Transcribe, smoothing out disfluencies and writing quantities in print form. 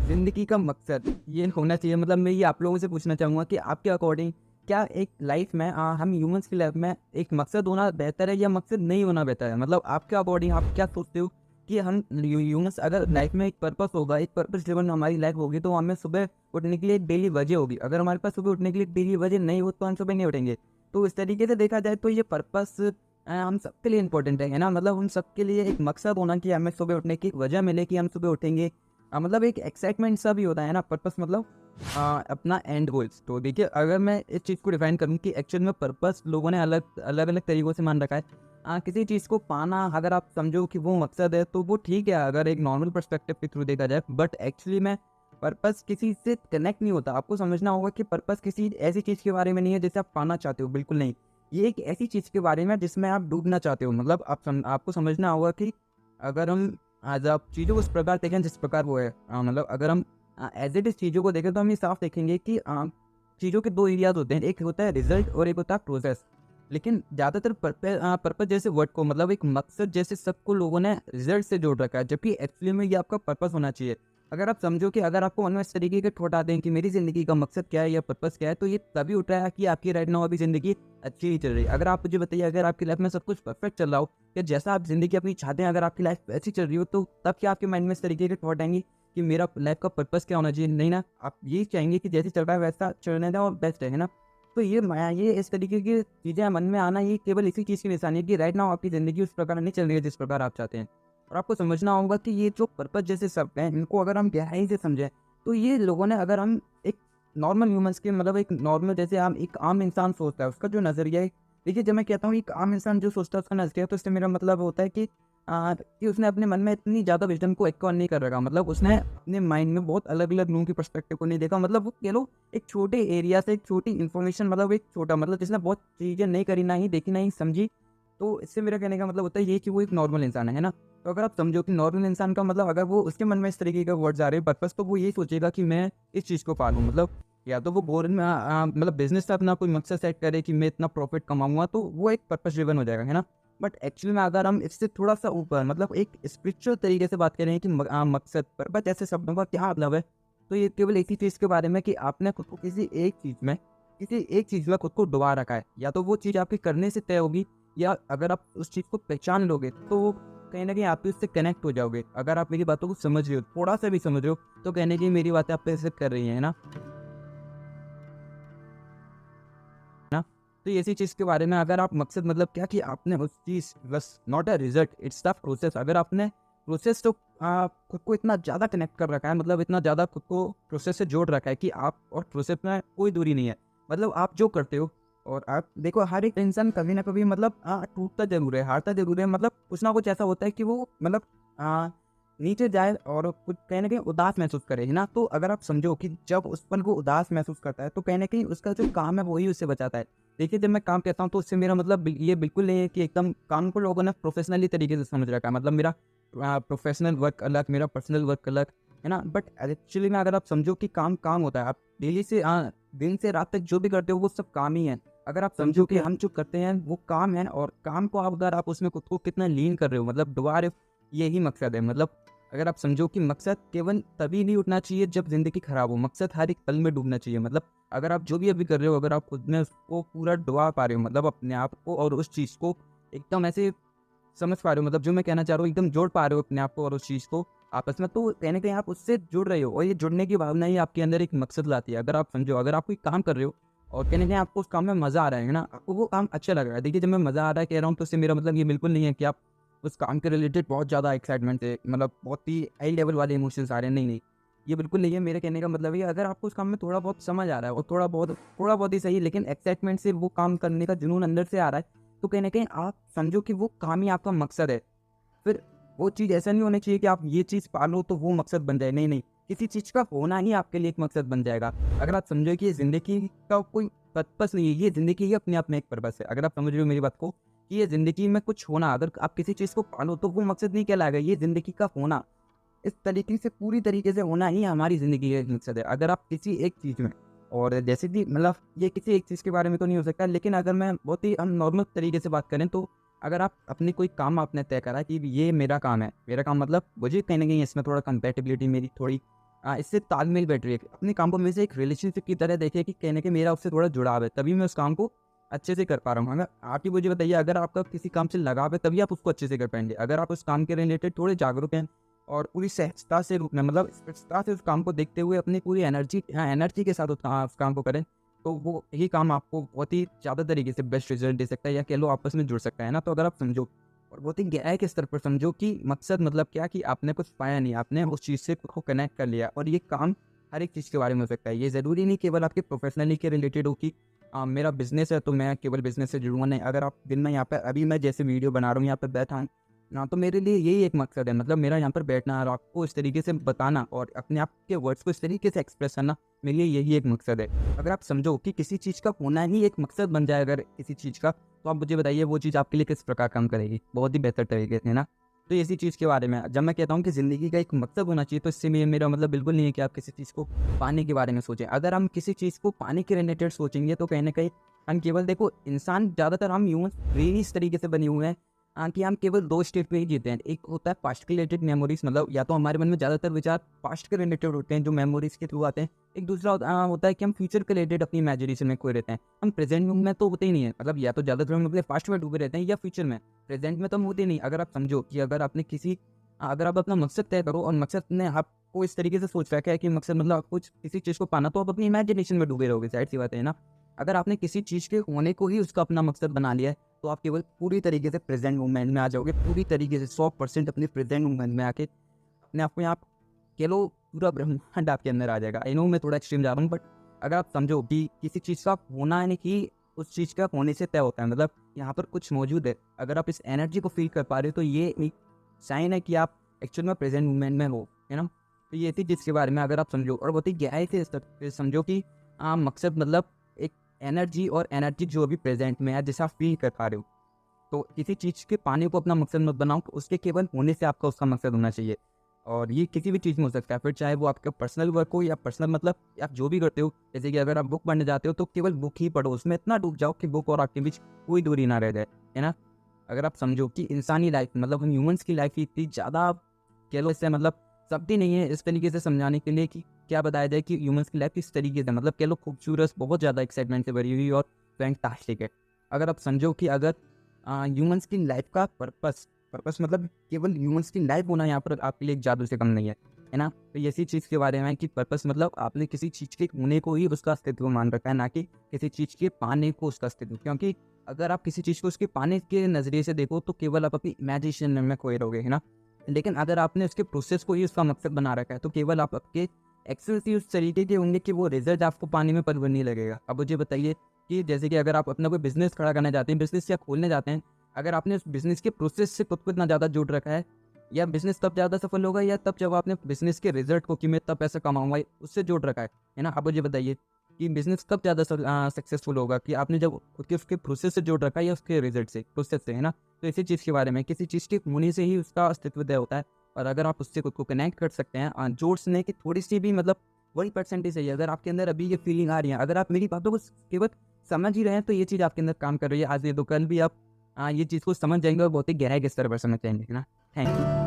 ज़िंदगी का मकसद ये होना चाहिए, मतलब मैं ये आप लोगों से पूछना चाहूँगा कि आपके अकॉर्डिंग क्या एक लाइफ में हम ह्यूमंस की लाइफ में एक मकसद होना बेहतर है या मकसद नहीं होना बेहतर है? मतलब आपके अकॉर्डिंग आप क्या सोचते हो कि हम ह्यूमंस अगर लाइफ में एक पर्पस होगा, एक पर्पस ड्रिवन हमारी लाइफ होगी, तो हमें सुबह उठने के लिए एक डेली वजह होगी। अगर हमारे पास सुबह उठने के लिए डेली वजह नहीं हो तो हम सुबह नहीं उठेंगे। तो इस तरीके से देखा जाए तो ये पर्पस हम सबके लिए इंपॉर्टेंट है ना? मतलब हम सबके लिए एक मकसद होना कि हमें सुबह उठने की एक वजह मिले कि हम सुबह उठेंगे। मतलब एक एक्साइटमेंट सा भी होता है ना, पर्पस मतलब अपना एंड गोल्स। तो देखिए, अगर मैं इस चीज़ को डिफाइन करूँ कि एक्चुअल में पर्पस लोगों ने अलग अलग अलग तरीक़ों से मान रखा है। किसी चीज़ को पाना अगर आप समझो कि वो मकसद है तो वो ठीक है अगर एक नॉर्मल पर्सपेक्टिव के थ्रू देखा जाए, बट एक्चुअली में पर्पस किसी से कनेक्ट नहीं होता। आपको समझना होगा कि पर्पस किसी ऐसी चीज़ के बारे में नहीं है जिसे आप पाना चाहते हो, बिल्कुल नहीं। ये एक ऐसी चीज़ के बारे में जिसमें आप डूबना चाहते हो। मतलब आपको समझना होगा कि अगर हम आज आप चीज़ों को इस प्रकार देखें जिस प्रकार वो है, मतलब अगर हम एज इट इज़ चीज़ों को देखें तो हम ये साफ देखेंगे कि चीज़ों के दो एरियाज होते हैं, एक होता है रिजल्ट और एक होता है प्रोसेस। लेकिन ज़्यादातर पर्पस जैसे वर्ड को, मतलब एक मकसद जैसे सबको लोगों ने रिजल्ट से जोड़ रखा है, जबकि एक्चुअली में ये आपका पर्पस होना चाहिए। अगर आप समझो कि अगर आपको मन में इस तरीके के थॉट आते हैं कि मेरी ज़िंदगी का मकसद क्या है या पर्पस क्या है, तो ये तभी उठ रहा है कि आपकी राइट नाउ अभी ज़िंदगी अच्छी नहीं चल रही। अगर आप मुझे बताइए, अगर आपकी लाइफ में सब कुछ परफेक्ट चल रहा हो या जैसा आप ज़िंदगी अपनी चाहते हैं, अगर आपकी लाइफ वैसी चल रही हो, तो तब क्या आपके माइंड में इस तरीके के थॉट आएँगे कि मेरा लाइफ का पर्पस क्या होना चाहिए? नहीं ना, आप यही चाहेंगे कि जैसे चल रहा है वैसा चलने दें और बेस्ट है ना? तो ये इस तरीके की चीज़ें मन में आना, ये केवल इसी चीज़ की निशानी है कि राइट नाउ आपकी ज़िंदगी उस प्रकार नहीं चल रही है जिस प्रकार आप चाहते हैं। और आपको समझना होगा कि ये जो पर्पस जैसे शब्द हैं, इनको अगर हम गहराई से समझें, तो ये लोगों ने, अगर हम एक नॉर्मल ह्यूमन्स के, मतलब एक नॉर्मल जैसे हम एक आम इंसान सोचता है, उसका जो नज़रिया है, देखिए जब मैं कहता हूँ एक आम इंसान जो सोचता है उसका नज़रिया, तो इससे मेरा मतलब होता है कि उसने अपने मन में इतनी ज़्यादा विज़न को एक्वायर नहीं कर रखा। मतलब उसने अपने माइंड में बहुत अलग-अलग लोगों की पर्सपेक्टिव को नहीं देखा। मतलब वो कह लो एक छोटे एरिया से एक छोटी इन्फॉर्मेशन, मतलब एक छोटा, मतलब जिसने बहुत चीज़ें नहीं करी, ना ही देखी, ना ही समझी। तो इससे मेरा कहने का मतलब होता है ये कि वो एक नॉर्मल इंसान है ना? तो अगर आप समझो कि नॉर्मल इंसान का मतलब, अगर वो उसके मन में इस तरीके के वर्ड्स आ रहे हैं पर्पस, तो वो यही सोचेगा कि मैं इस चीज़ को पालूँ। मतलब या तो वो मतलब बिज़नेस से अपना कोई मकसद सेट करे कि मैं इतना प्रॉफ़िट कमाऊँगा, तो वो एक पर्पस ड्रिवन हो जाएगा, है ना? बट एक्चुअली में अगर हम इससे थोड़ा-सा ऊपर, मतलब एक स्पिरिचुअल तरीके से बात करें कि मकसद, पर्पस जैसे शब्दों का क्या मतलब है? तो ये केवल इसी चीज़ के बारे में कि आपने खुद को किसी एक चीज़ में खुद को डुबा रखा है। या तो वो चीज़ आपके करने से तय होगी, या अगर आप उस चीज़ को पहचान लोगे, तो कहीं न कहीं आप उससे कनेक्ट हो जाओगे। अगर आप मेरी बातों को समझ रहे हो, थोड़ा-सा भी समझ रहे हो, तो कहीं न कहीं मेरी बातें आप पे असर कर रही हैं, है ना? ना? तो ये ऐसी चीज़ के बारे में, अगर आप मकसद, मतलब क्या कि आपने उस चीज़, बस not a result, it's the process. अगर आपने प्रोसेस तो खुद को इतना ज़्यादा कनेक्ट कर रखा है, मतलब इतना ज़्यादा खुद को प्रोसेस से जोड़ रखा है कि आप और प्रोसेस में कोई दूरी नहीं है। मतलब आप जो करते हो, और आप देखो हर एक इंसान कभी न कभी, मतलब टूटता ज़रूर है, हारता ज़रूर है, मतलब कुछ ना कुछ ऐसा होता है कि वो, मतलब अ, नीचे जाए और कुछ कहीं न कहीं उदास महसूस करे, है ना? तो अगर आप समझो कि जब उस पल वो उदास महसूस करता है, तो कहीं न कहीं उसका जो काम है वही उससे बचाता है। देखिए, जब मैं काम कहता हूँ तो उससे मेरा मतलब ये बिल्कुल नहीं है कि एकदम काम को लोगों ने प्रोफ़ेशनली तरीके से समझ रखा है। मतलब मेरा प्रोफ़ेशनल वर्क अलग, मेरा पर्सनल वर्क अलग, है ना? बट एक्चुअली में अगर आप समझो कि काम काम होता है, आप डेली से दिन से रात तक जो भी करते हो वो सब काम ही है। अगर आप समझो कि हम जो करते हैं वो काम है, और काम को अगर आप उसमें खुद को कितना लीन कर रहे हो, मतलब डुबा रहे हो, यही मकसद है। मतलब अगर आप समझो कि मकसद केवल तभी नहीं उठना चाहिए जब ज़िंदगी खराब हो, मकसद हर एक पल में डूबना चाहिए। मतलब अगर आप जो भी अभी कर रहे हो, अगर आप खुद में उसको पूरा डुबा पा रहे हो, मतलब अपने आप को और उस चीज़ को एकदम ऐसे समझ पा रहे हो, मतलब जो मैं कहना चाह रहा हूँ एकदम जोड़ पा रहे हो अपने आप को और उस चीज़ को आपस में, तो कहीं न कहीं आप उससे जुड़ रहे हो, और ये जुड़ने की भावना ही आपके अंदर एक मकसद लाती है। अगर आप समझो, अगर आप कोई काम कर रहे हो और कहीं न कहीं आपको उस काम में मज़ा आ रहा है ना? आपको वो काम अच्छा लग रहा है। देखिए, जब मैं मज़ा आ रहा है कह रहा हूँ, तो इससे मेरा मतलब ये बिल्कुल नहीं है कि आप उस काम के रिलेटेड बहुत ज़्यादा एक्साइटमेंट है, मतलब बहुत ही हाई लेवल वाले इमोशंस आ रहे हैं, नहीं, नहीं। ये बिल्कुल नहीं है। मेरे कहने का मतलब है अगर आपको उस काम में थोड़ा बहुत समझ आ रहा है, और थोड़ा बहुत ही सही, लेकिन एक्साइटमेंट से वो काम करने का जुनून अंदर से आ रहा है, तो कहीं न कहीं आप समझो कि वो काम ही आपका मकसद है। फिर वो चीज़ ऐसा नहीं होनी चाहिए कि आप ये चीज़ पालो तो वो मकसद बन जाए, नहीं, नहीं। किसी चीज़ का होना ही आपके लिए एक मकसद बन जाएगा। अगर आप समझो कि ये ज़िंदगी का कोई पर्पस नहीं है, ये ज़िंदगी ही अपने आप में एक पर्पस है। अगर आप समझ रहे हो मेरी बात को, कि ये ज़िंदगी में कुछ होना, अगर आप किसी चीज़ को पालो तो वो मकसद नहीं कहलाएगा, ये ज़िंदगी का होना, इस तरीके से पूरी तरीके से होना ही हमारी ज़िंदगी का एक मकसद है। अगर आप किसी एक चीज़ में, और जैसे कि मतलब ये किसी एक चीज़ के बारे में तो नहीं हो सकता, लेकिन अगर मैं बहुत ही हम नॉर्मल तरीके से बात करें, तो अगर आप अपनी कोई काम आपने तय करा कि ये मेरा काम है, मेरा काम मतलब मुझे कहीं न कहीं इसमें थोड़ा कंपैटिबिलिटी मेरी थोड़ी इससे तालमेल बैठ रही है। अपने काम को हमेशा एक रिलेशनशिप की तरह देखिए कि कहीं न कहीं मेरा उससे थोड़ा जुड़ाव है, तभी मैं उस काम को अच्छे से कर पा रहा हूँ। अगर आप ही मुझे बताइए, अगर आपका किसी काम से लगाव है तभी आप उसको अच्छे से कर पाएँगे। अगर आप उस काम के रिलेटेड थोड़े जागरूक हैं और पूरी सहजता से रूप में मतलब स्पष्टता से उस काम को देखते हुए अपनी पूरी एनर्जी के साथ उस काम को करें, तो वो यही काम आपको बहुत ही ज़्यादा तरीके से बेस्ट रिज़ल्ट दे सकता है, या कह लो आपस में जुड़ सकता है ना। तो अगर आप समझो और बहुत ही गहराई के स्तर पर समझो कि मकसद मतलब क्या, कि आपने कुछ पाया नहीं, आपने उस चीज़ से खुद को कनेक्ट कर लिया, और ये काम हर एक चीज़ के बारे में हो सकता है। ये ज़रूरी नहीं केवल आपके प्रोफेशनली के रिलेटेड हो कि मेरा बिज़नेस है तो मैं केवल बिज़नेस से जुड़ूँगा, नहीं। अगर आप दिन में यहाँ पे अभी मैं जैसे वीडियो बना रहा हूँ, यहाँ पे बैठा हूँ ना, तो मेरे लिए यही एक मकसद है। मतलब मेरा यहाँ पर बैठना और आपको इस तरीके से बताना और अपने आप के वर्ड्स को इस तरीके से एक्सप्रेस करना, मेरे लिए यही एक मकसद है। अगर आप समझो कि किसी चीज़ का होना ही एक मकसद बन जाए अगर किसी चीज़ का, तो आप मुझे बताइए वो चीज़ आपके लिए किस प्रकार काम करेगी? बहुत ही बेहतर तरीके से, है ना? तो इसी चीज़ के बारे में जब मैं कहता हूँ कि ज़िंदगी का एक मकसद होना चाहिए, तो इससे मेरा मतलब बिल्कुल नहीं है कि आप किसी चीज़ को पाने के बारे में सोचें। अगर हम किसी चीज़ को पाने के रिलेटेड सोचेंगे, तो कहीं न कहीं हम केवल देखो, इंसान ज़्यादातर हम ह्यूमन्स ब्रेन इस तरीके से बने हुए हैं कि हम केवल 2 स्टेट पे ही जीते हैं। एक होता है पास्ट के रिलेटेड मेमोरीज़, मतलब या तो हमारे मन में ज़्यादातर विचार पास्ट के रिलेटेड होते हैं जो मेमोरीज़ के थ्रू आते हैं। एक दूसरा होता है कि हम फ्यूचर के रिलेटेड अपनी इमेजिनेशन में खोए रहते हैं। हम प्रेज़ेंट में तो होते ही नहीं है, मतलब या तो ज़्यादातर हम अपने पास्ट में डूबे रहते हैं या फ्यूचर में। प्रेज़ेंट में तो हम होते ही नहीं। अगर आप समझो कि अगर आप अपना मकसद तय करो और मकसद ने आपको इस तरीके से सोच रखा है कि मकसद मतलब आपको किसी चीज़ को पाना, तो आप अपनी इमेजिनेशन में डूबे रहोगे, ज़ाहिर-सी बात है ना। अगर आपने किसी चीज़ के होने को ही उसका अपना मकसद बना लिया है, तो आप केवल पूरी तरीके से प्रेज़ेंट मोमेंट में आ जाओगे, पूरी तरीके से 100% अपने प्रेज़ेंट मोमेंट में आके अपने आप में आप कह लो पूरा ब्रह्मांड आपके अंदर आ जाएगा। आई नो मैं थोड़ा एक्सट्रीम जा रहा हूँ, बट अगर आप समझो कि किसी चीज़ का होना यानी कि उस चीज़ का होने से तय होता है, मतलब यहाँ पर कुछ मौजूद है। अगर आप इस एनर्जी को फ़ील कर पा रहे हो, तो ये एक साइन है कि आप एक्चुअल में प्रेज़ेंट मोमेंट में हो, है ना? तो ये थी चीज़ के बारे में अगर आप समझो और बहुत ही गहराई से समझो कि मकसद मतलब एक एनर्जी, और एनर्जी जो अभी प्रेज़ेंट में है, जैसे आप फ़ील कर पा रहे हो। तो किसी चीज़ के पाने को अपना मकसद मत बनाओ, उसके केवल होने से आपका उसका मकसद होना चाहिए। और ये किसी भी चीज़ में हो सकता है, फिर चाहे वो आपका पर्सनल वर्क हो या पर्सनल मतलब आप जो भी करते हो। जैसे कि अगर आप बुक पढ़ने जाते हो, तो केवल बुक ही पढ़ो, उसमें इतना डूब जाओ कि बुक और आपके बीच कोई दूरी ना रह जाए, है ना? अगर आप समझो कि इंसानी लाइफ मतलब हम ह्यूमन्स की लाइफ ही इतनी ज़्यादा कह लो, इससे मतलब शब्द नहीं है इस तरीके से समझाने के लिए कि क्या बताया जाए कि ह्यूमन्स की लाइफ किस तरीके से मतलब कह लो खूबसूरत, बहुत ज़्यादा एक्साइटमेंट से भरी हुई और फैंटास्टिक है। अगर आप समझो कि अगर ह्यूमन्स की लाइफ का पर्पस मतलब केवल ह्यूमन्स की लाइफ होना यहाँ पर आपके लिए एक जादू से कम नहीं है ना? तो इसी चीज़ के बारे में है कि पर्पस मतलब आपने किसी चीज़ के होने को ही उसका अस्तित्व मान रखा है, ना कि किसी चीज़ के पाने को उसका अस्तित्व। क्योंकि अगर आप किसी चीज़ को उसके पाने के नज़रिए से देखो, तो केवल आप अपनी इमेजिनेशन में खोए रहोगे, है ना? लेकिन अगर आपने उसके प्रोसेस को ही उसका मकसद बना रखा है, तो केवल आप आपके एक्सेस ही उस तरीके के होंगे कि वो रिजल्ट आपको पाने में पल भर नहीं लगेगा। अब मुझे बताइए कि जैसे कि अगर आप अपना कोई बिज़नेस खड़ा करना चाहते हैं, बिज़नेस या खोलने जाते हैं, अगर आपने उस बिज़नेस के प्रोसेस से खुद को इतना ज़्यादा जोड़ रखा है, या बिज़नेस तब ज़्यादा सफल होगा या तब जब आपने बिज़नेस के रिजल्ट को कि मैं इतना पैसा कमाऊँगा, उससे जोड़ रखा है ना? अब मुझे बताइए कि बिज़नेस कब ज़्यादा सक्सेसफुल होगा, कि आपने जब खुद के उसके प्रोसेस से जोड़ रखा है या उसके रिजल्ट से, प्रोसेस से, है ना? तो इसी चीज़ के बारे में किसी चीज़ के होने से ही उसका अस्तित्व तय होता है। और अगर आप उससे खुद को कनेक्ट कर सकते हैं, जोड़ने की थोड़ी-सी भी मतलब 1% ही सही है, अगर आपके अंदर अभी ये फीलिंग आ रही है, अगर आप मेरी बातों को केवल समझ ही रहे हैं, तो ये चीज़ आपके अंदर काम कर रही है। आज नहीं तो कल भी आप ये चीज़ को समझ जाएँगे और बहुत ही गहराई के स्तर पर समझ जाएँगे, है ना? Thank you.